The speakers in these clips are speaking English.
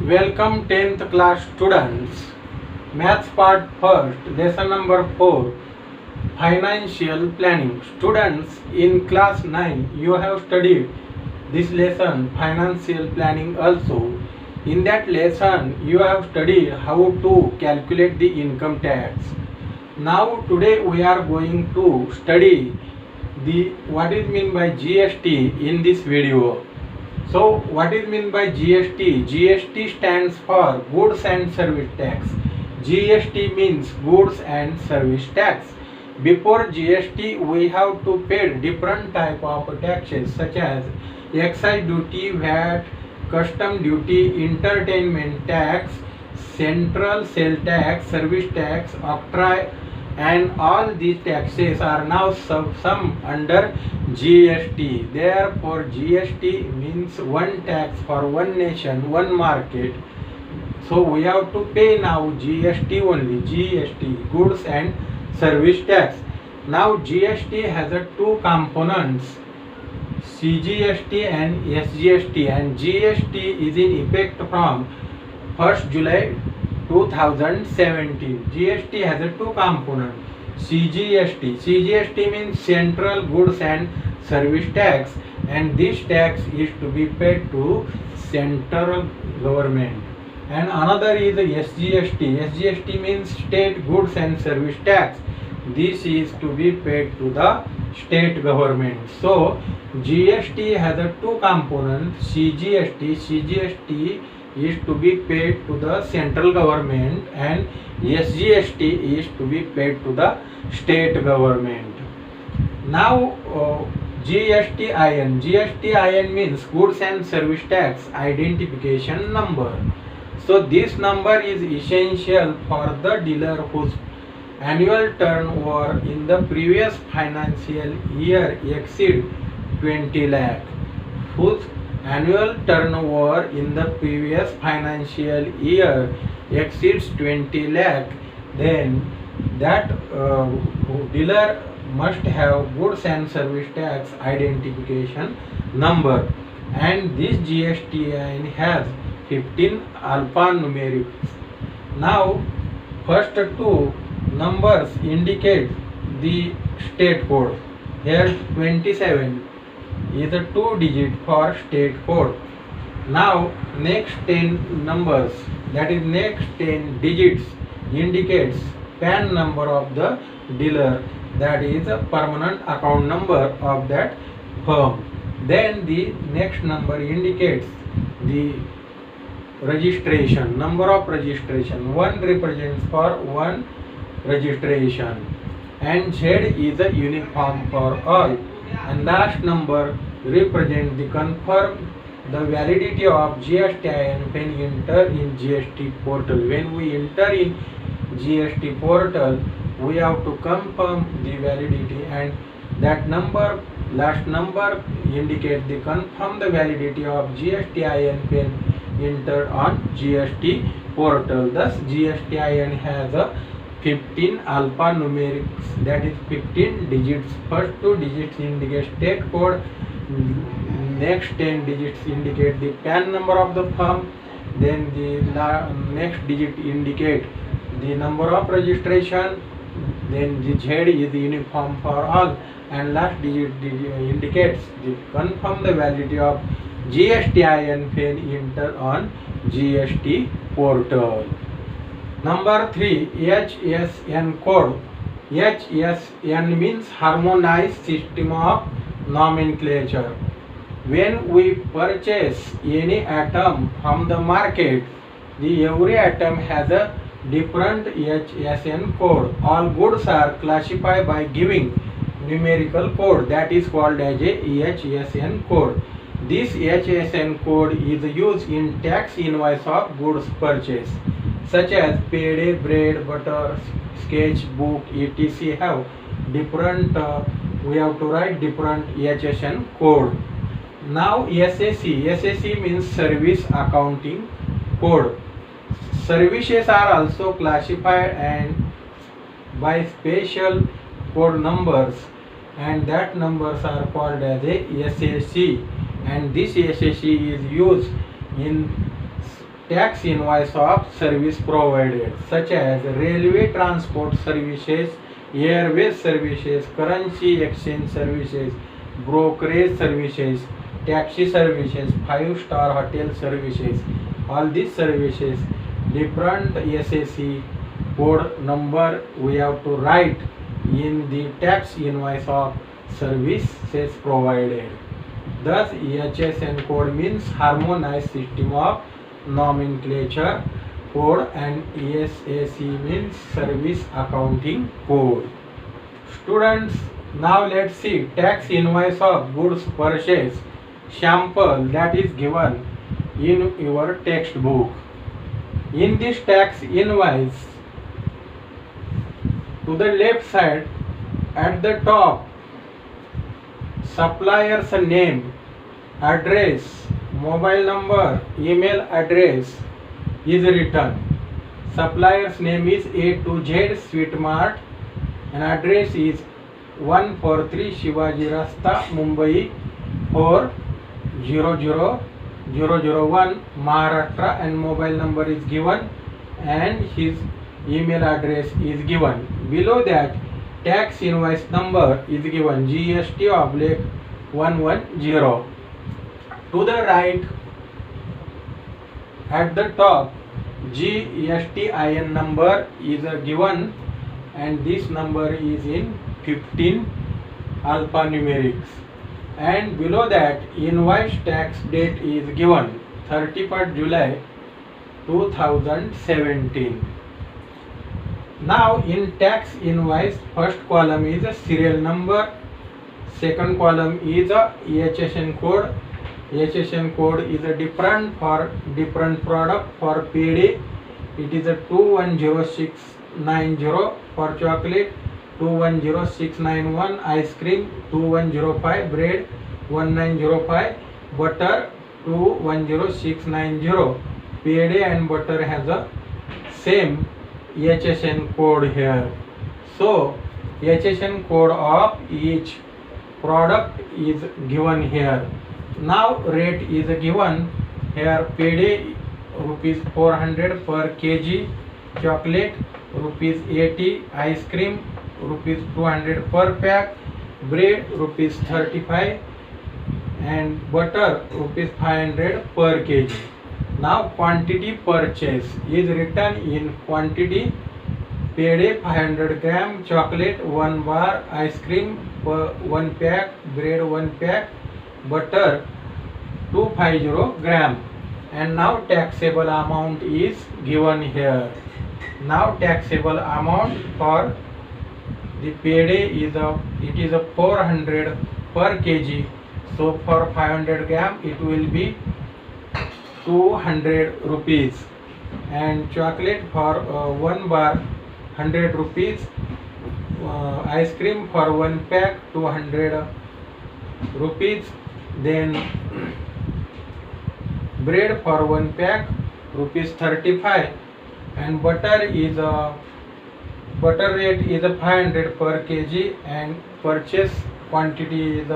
Welcome 10th class students. Maths part first, lesson number 4, financial planning. Students, in class 9 you have studied this lesson, financial planning also. In that lesson you have studied how to calculate the income tax. Now today we are going to study the what is mean by GST in this video. So what is mean by GST? GST stands for goods and service tax. GST means goods and service tax. Before GST we have to pay different type of taxes such as excise duty, VAT, custom duty, entertainment tax, central sale tax, service tax, octroi, and all these taxes are now summed under GST. Therefore, GST means one tax for one nation, one market. So we have to pay now GST only, GST, goods and service tax. Now GST has two components, CGST and SGST, and GST is in effect from 1st July 2017. GST has two components, CGST. CGST means Central Goods and Service Tax, and this tax is to be paid to central government. And another is the SGST. SGST means State Goods and Service Tax. This is to be paid to the state government. So GST has two components, CGST. CGST is to be paid to the central government and SGST is to be paid to the state government. Now GSTIN. GSTIN means goods and service tax identification number. So this number is essential for the dealer whose annual turnover in the previous financial year exceed 20 lakh, whose annual turnover in the previous financial year exceeds 20 lakh, then that dealer must have goods and service tax identification number, and this GSTIN has 15 alphanumerics. Now first two numbers indicate the state code. Here 27 is a 2-digit for state code. Now next 10 numbers, that is next 10 digits, indicates PAN number of the dealer, that is a permanent account number of that firm. Then the next number indicates the registration, number of registration. 1 represents for one registration, and Z is a uniform for all, and last number represent the confirm the validity of GSTIN when enter in GST portal. When we enter in GST portal, we have to confirm the validity, and that number, last number, indicate the confirm the validity of GSTIN when enter on GST portal. Thus GSTIN has a 15 alphanumerics, that is 15 digits. First 2 digits indicate state code, next 10 digits indicate the PAN number of the firm, then the next digit indicate the number of registration, then the Z is uniform for all, and last digit indicates the confirm the validity of GSTIN when enter on GST portal. Number 3, HSN code. HSN means harmonized system of nomenclature. When we purchase any atom from the market, every atom has a different HSN code. All goods are classified by giving numerical code, that is called as a HSN code. This HSN code is used in tax invoice of goods purchase, such as payday, bread, butter, sketch book, etc. have different, we have to write different HSN code. Now SAC. SAC means service accounting code. Services are also classified and by special code numbers, and that numbers are called as a SAC, and this SAC is used in tax invoice of service provided such as railway transport services, airways services, currency exchange services, brokerage services, taxi services, five-star hotel services. All these services, different SAC code number we have to write in the tax invoice of services provided. Thus, HSN code means harmonized system of nomenclature code, and SAC means service accounting code. Students, now let's see tax invoice of goods purchase sample that is given in your textbook. In this tax invoice, to the left side at the top, supplier's name, address, mobile number, email address is written. Supplier's name is A to Z Sweet Mart and address is 143 Shivaji Rasta, Mumbai 400001, Maharashtra, and mobile number is given and his email address is given. Below that, tax invoice number is given GST/110. To the right, at the top, GSTIN number is given and this number is in 15 alphanumerics. And below that, invoice tax date is given 31st July 2017. Now in tax invoice, first column is a serial number, second column is a HSN code. HSN code is a different for different product. For PD it is a 210690, for chocolate 210691, ice cream 2105, bread 1905, butter 210690. PD and butter has a same HSN code here. So HSN code of each product is given here. Now rate is given here. PD rupees 400 per kg, chocolate rupees 80, ice cream rupees 200 per pack, bread rupees 35 and butter rupees 500 per kg. Now quantity purchase is written in quantity. PD 500 gram, chocolate 1 bar, ice cream 1 pack, bread 1 pack, butter 250 gram. And now taxable amount is given here. Now taxable amount for the PD is a 400 per kg. So for 500 gram it will be 200 rupees, and chocolate for 1 bar 100 rupees, ice cream for 1 pack 200 rupees, then bread for 1 pack rupees 35, and butter rate is 500 per kg and purchase quantity is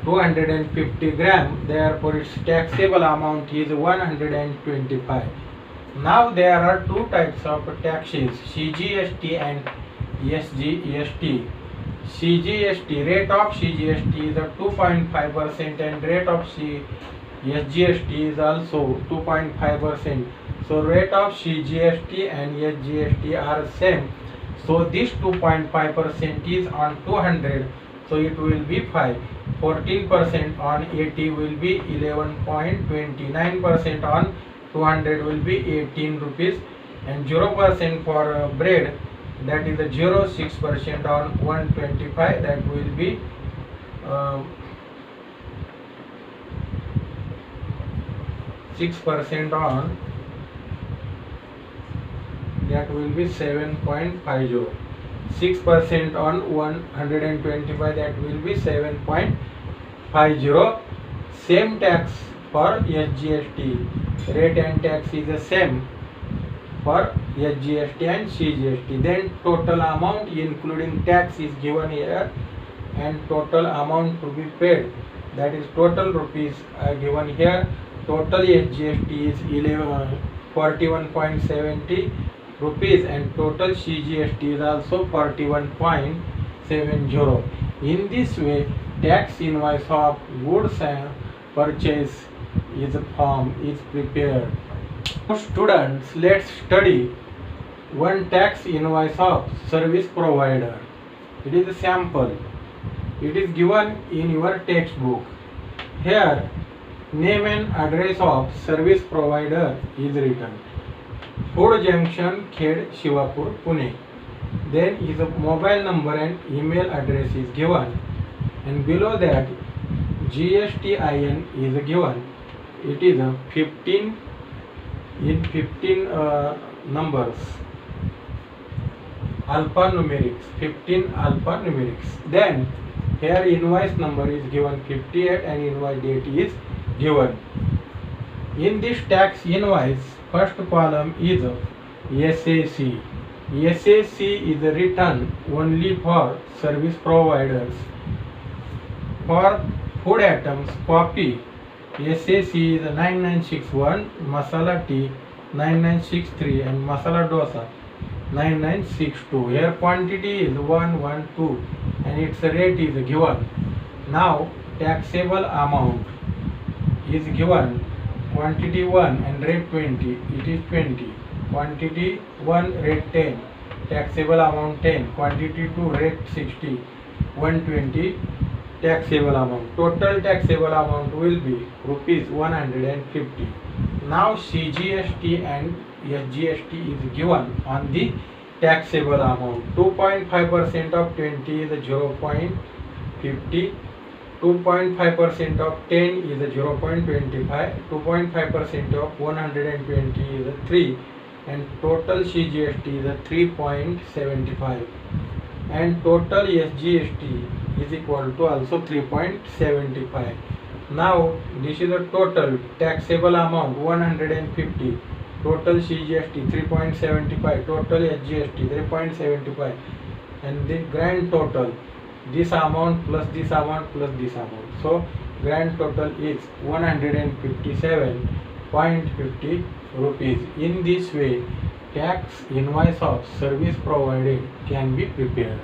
250 gram. Therefore its taxable amount is 125. Now there are two types of taxes, CGST and SGST. CGST, rate of CGST is 2.5% and rate of SGST is also 2.5%. So rate of CGST and SGST are same. So this 2.5% is on 200, so it will be 5. 14% on 80 will be 11.29%, on 200 will be 18 rupees, and 0% for bread, that is 0.6% on 125, that will be 6% on, that will be 7.50. 6% on 125, that will be 7.50. Same tax for SGST. Rate and tax is the same for SGST and CGST. Then total amount including tax is given here, and total amount to be paid, that is total rupees are given here total SGST is 41.70 rupees and total CGST is also 41.70. In this way, tax invoice of goods and purchase form is prepared. Now students, let's study one tax invoice of service provider. It is a sample. It is given in your textbook. Here, name and address of service provider is written. Food Junction, Khed, Shivapur, Pune. Then his mobile number and email address is given, and below that GSTIN is given. It is 15 in 15 numbers, alphanumerics, 15 alphanumerics. Then here invoice number is given 58 and invoice date is given. In this tax invoice, first column is SAC. SAC is written only for service providers. For food items, coffee, SAC is 9961, masala tea 9963 and masala dosa 9962. Here quantity is 112 and its rate is given. Now taxable amount is given. Quantity 1 and rate 20, it is 20. Quantity 1 rate 10, taxable amount 10. Quantity 2 rate 60, 120 taxable amount. Total taxable amount will be rupees 150. Now CGST and SGST is given on the taxable amount. 2.5% of 20 is 0.50. 2.5% of 10 is 0.25. 2.5% of 120 is 3. And total CGST is 3.75. And total SGST is equal to also 3.75. Now this is the total taxable amount 150. Total CGST 3.75. Total SGST 3.75. And the grand total, this amount plus this amount plus this amount. So grand total is 157.50 rupees. In this way, tax invoice of service provided can be prepared.